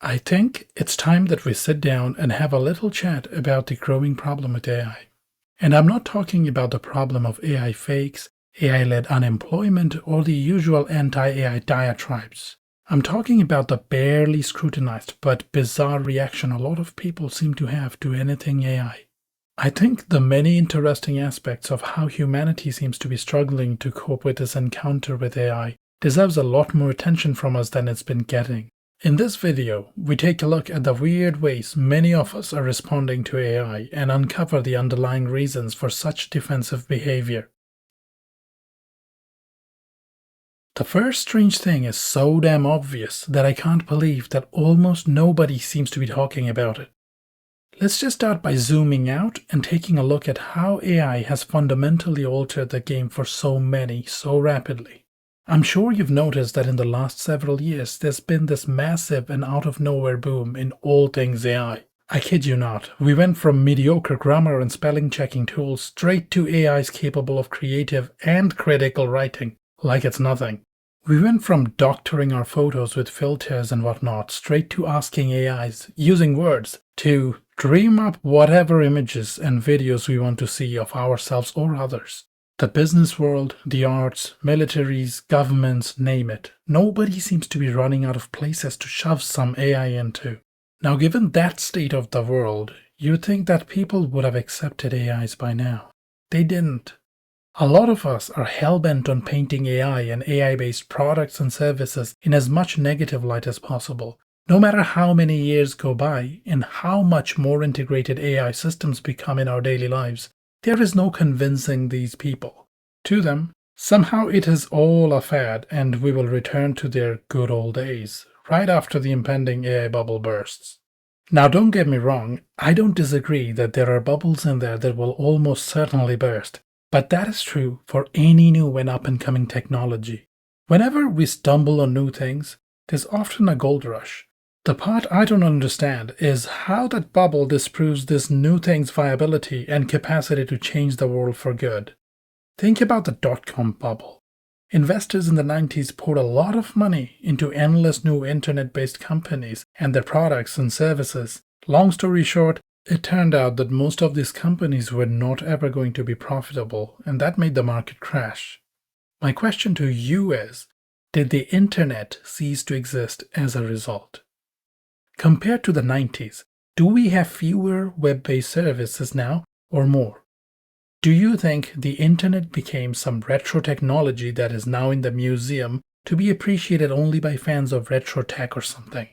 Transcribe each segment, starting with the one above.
I think it's time that we sit down and have a little chat about the growing problem with AI. And I'm not talking about the problem of AI fakes, AI-led unemployment, or the usual anti-AI diatribes. I'm talking about the barely scrutinized but bizarre reaction a lot of people seem to have to anything AI. I think the many interesting aspects of how humanity seems to be struggling to cope with this encounter with AI deserves a lot more attention from us than it's been getting. In this video, we take a look at the weird ways many of us are responding to AI and uncover the underlying reasons for such defensive behavior. The first strange thing is so damn obvious that I can't believe that almost nobody seems to be talking about it. Let's just start by zooming out and taking a look at how AI has fundamentally altered the game for so many so rapidly. I'm sure you've noticed that in the last several years there's been this massive and out-of-nowhere boom in all things AI. I kid you not, we went from mediocre grammar and spelling checking tools straight to AIs capable of creative and critical writing, like it's nothing. We went from doctoring our photos with filters and whatnot straight to asking AIs, using words, to dream up whatever images and videos we want to see of ourselves or others. The business world, the arts, militaries, governments, name it. Nobody seems to be running out of places to shove some AI into. Now, given that state of the world, you'd think that people would have accepted AIs by now. They didn't. A lot of us are hell-bent on painting AI and AI-based products and services in as much negative light as possible. No matter how many years go by and how much more integrated AI systems become in our daily lives, there is no convincing these people. To them, somehow it is all a fad and we will return to their good old days, right after the impending AI bubble bursts. Now don't get me wrong, I don't disagree that there are bubbles in there that will almost certainly burst, but that is true for any new and up-and-coming technology. Whenever we stumble on new things, there's often a gold rush. The part I don't understand is how that bubble disproves this new thing's viability and capacity to change the world for good. Think about the dot-com bubble. Investors in the 90s poured a lot of money into endless new internet-based companies and their products and services. Long story short, it turned out that most of these companies were not ever going to be profitable, and that made the market crash. My question to you is, did the internet cease to exist as a result? Compared to the 90s, do we have fewer web-based services now or more? Do you think the internet became some retro technology that is now in the museum to be appreciated only by fans of retro tech or something?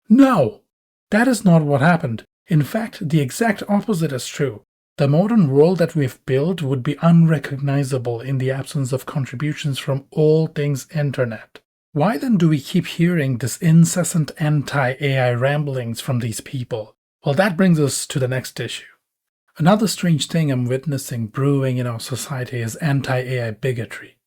No! That is not what happened. In fact, the exact opposite is true. The modern world that we've built would be unrecognizable in the absence of contributions from all things internet. Why then do we keep hearing this incessant anti-AI ramblings from these people? Well, that brings us to the next issue. Another strange thing I'm witnessing brewing in our society is anti-AI bigotry.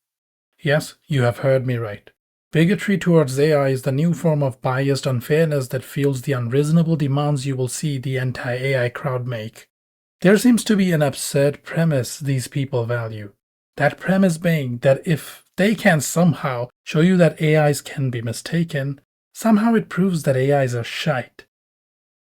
Yes, you have heard me right. Bigotry towards AI is the new form of biased unfairness that fuels the unreasonable demands you will see the anti-AI crowd make. There seems to be an absurd premise these people value. That premise being that if they can somehow show you that AIs can be mistaken, somehow it proves that AIs are shite.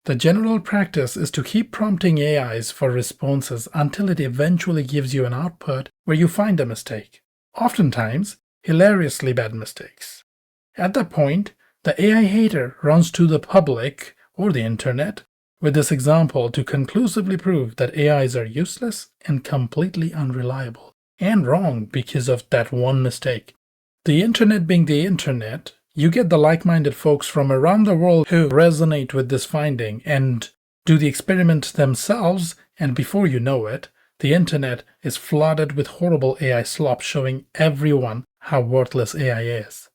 The general practice is to keep prompting AIs for responses until it eventually gives you an output where you find a mistake. Oftentimes, hilariously bad mistakes. At that point, the AI hater runs to the public or the internet with this example to conclusively prove that AIs are useless and completely unreliable. And wrong because of that one mistake. The internet being the internet, you get the like-minded folks from around the world who resonate with this finding and do the experiment themselves, and before you know it, the internet is flooded with horrible AI slop showing everyone how worthless AI is.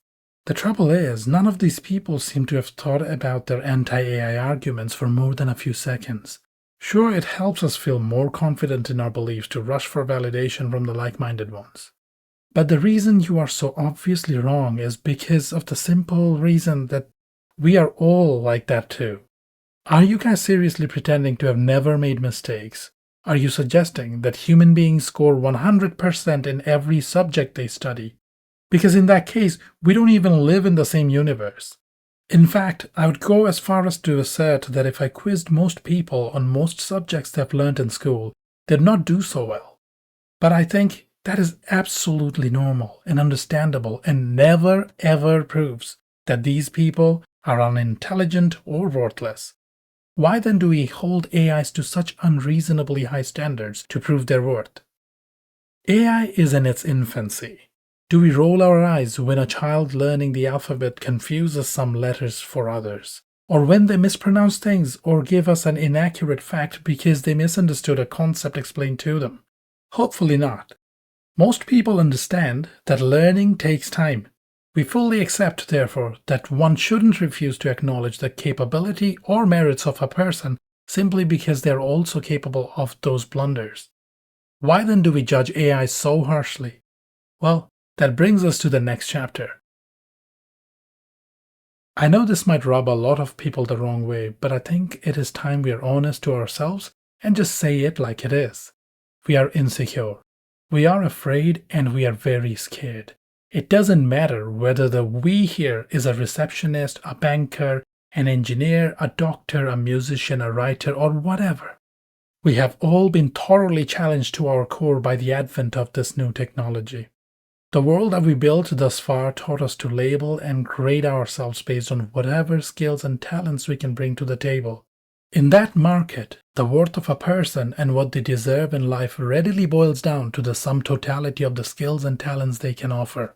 The trouble is, none of these people seem to have thought about their anti-AI arguments for more than a few seconds. Sure, it helps us feel more confident in our beliefs to rush for validation from the like-minded ones. But the reason you are so obviously wrong is because of the simple reason that we are all like that too. Are you guys seriously pretending to have never made mistakes? Are you suggesting that human beings score 100% in every subject they study? Because in that case, we don't even live in the same universe. In fact, I would go as far as to assert that if I quizzed most people on most subjects they've learned in school, they'd not do so well. But I think that is absolutely normal and understandable and never ever proves that these people are unintelligent or worthless. Why then do we hold AIs to such unreasonably high standards to prove their worth? AI is in its infancy. Do we roll our eyes when a child learning the alphabet confuses some letters for others? Or when they mispronounce things or give us an inaccurate fact because they misunderstood a concept explained to them? Hopefully not. Most people understand that learning takes time. We fully accept, therefore, that one shouldn't refuse to acknowledge the capability or merits of a person simply because they're also capable of those blunders. Why then do we judge AI so harshly? Well, that brings us to the next chapter. I know this might rub a lot of people the wrong way, but I think it is time we are honest to ourselves and just say it like it is. We are insecure. We are afraid and we are very scared. It doesn't matter whether the we here is a receptionist, a banker, an engineer, a doctor, a musician, a writer, or whatever. We have all been thoroughly challenged to our core by the advent of this new technology. The world that we built thus far taught us to label and grade ourselves based on whatever skills and talents we can bring to the table. In that market, the worth of a person and what they deserve in life readily boils down to the sum totality of the skills and talents they can offer.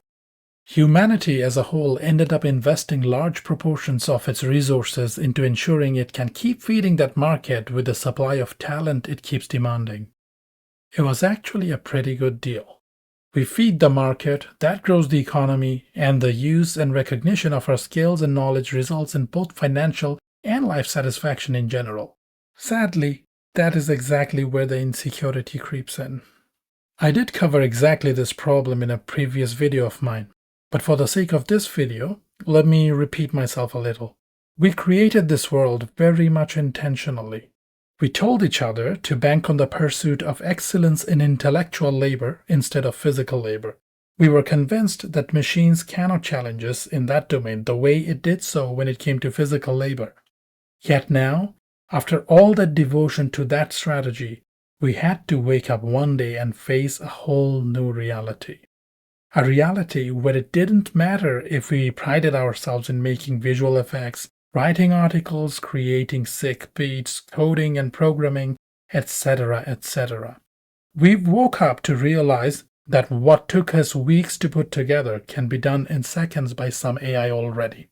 Humanity as a whole ended up investing large proportions of its resources into ensuring it can keep feeding that market with the supply of talent it keeps demanding. It was actually a pretty good deal. We feed the market, that grows the economy, and the use and recognition of our skills and knowledge results in both financial and life satisfaction in general. Sadly, that is exactly where the insecurity creeps in. I did cover exactly this problem in a previous video of mine, but for the sake of this video, let me repeat myself a little. We created this world very much intentionally. We told each other to bank on the pursuit of excellence in intellectual labor instead of physical labor. We were convinced that machines cannot challenge us in that domain the way it did so when it came to physical labor. Yet now, after all that devotion to that strategy, we had to wake up one day and face a whole new reality. A reality where it didn't matter if we prided ourselves in making visual effects, writing articles, creating sick beats, coding and programming, etc., etc. We woke up to realize that what took us weeks to put together can be done in seconds by some AI already.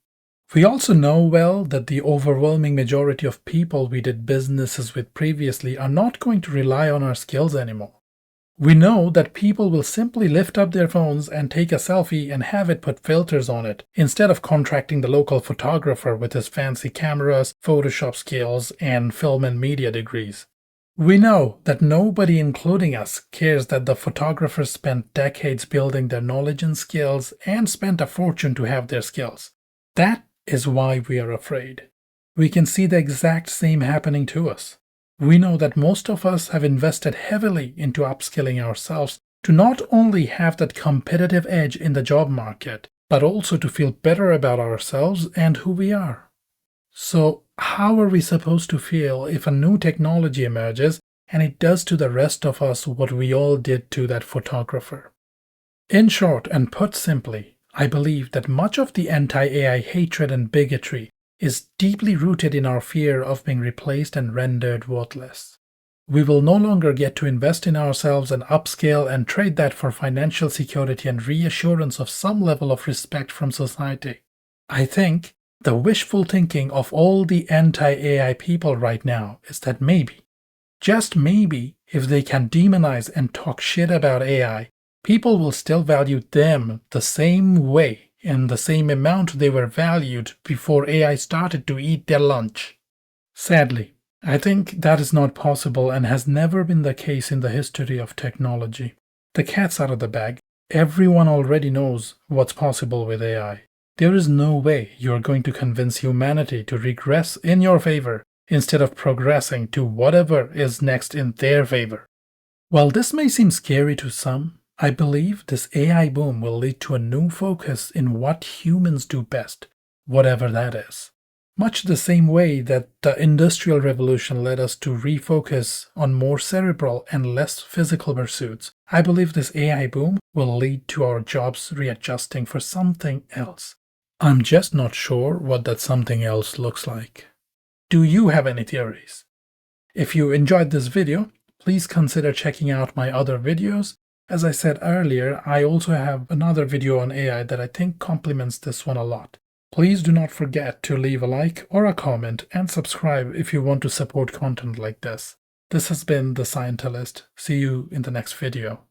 We also know well that the overwhelming majority of people we did businesses with previously are not going to rely on our skills anymore. We know that people will simply lift up their phones and take a selfie and have it put filters on it, instead of contracting the local photographer with his fancy cameras, Photoshop skills, and film and media degrees. We know that nobody, including us, cares that the photographers spent decades building their knowledge and skills and spent a fortune to have their skills. That is why we are afraid. We can see the exact same happening to us. We know that most of us have invested heavily into upskilling ourselves to not only have that competitive edge in the job market, but also to feel better about ourselves and who we are. So, how are we supposed to feel if a new technology emerges and it does to the rest of us what we all did to that photographer? In short, and put simply, I believe that much of the anti-AI hatred and bigotry is deeply rooted in our fear of being replaced and rendered worthless. We will no longer get to invest in ourselves and upscale and trade that for financial security and reassurance of some level of respect from society. I think the wishful thinking of all the anti-AI people right now is that maybe, just maybe, if they can demonize and talk shit about AI, people will still value them the same way, in the same amount they were valued before AI started to eat their lunch. Sadly, I think that is not possible and has never been the case in the history of technology. The cat's out of the bag. Everyone already knows what's possible with AI. There is no way you're going to convince humanity to regress in your favor instead of progressing to whatever is next in their favor. While this may seem scary to some, I believe this AI boom will lead to a new focus in what humans do best, whatever that is. Much the same way that the Industrial Revolution led us to refocus on more cerebral and less physical pursuits, I believe this AI boom will lead to our jobs readjusting for something else. I'm just not sure what that something else looks like. Do you have any theories? If you enjoyed this video, please consider checking out my other videos. As I said earlier, I also have another video on AI that I think complements this one a lot. Please do not forget to leave a like or a comment and subscribe if you want to support content like this. This has been the Scientalist. See you in the next video.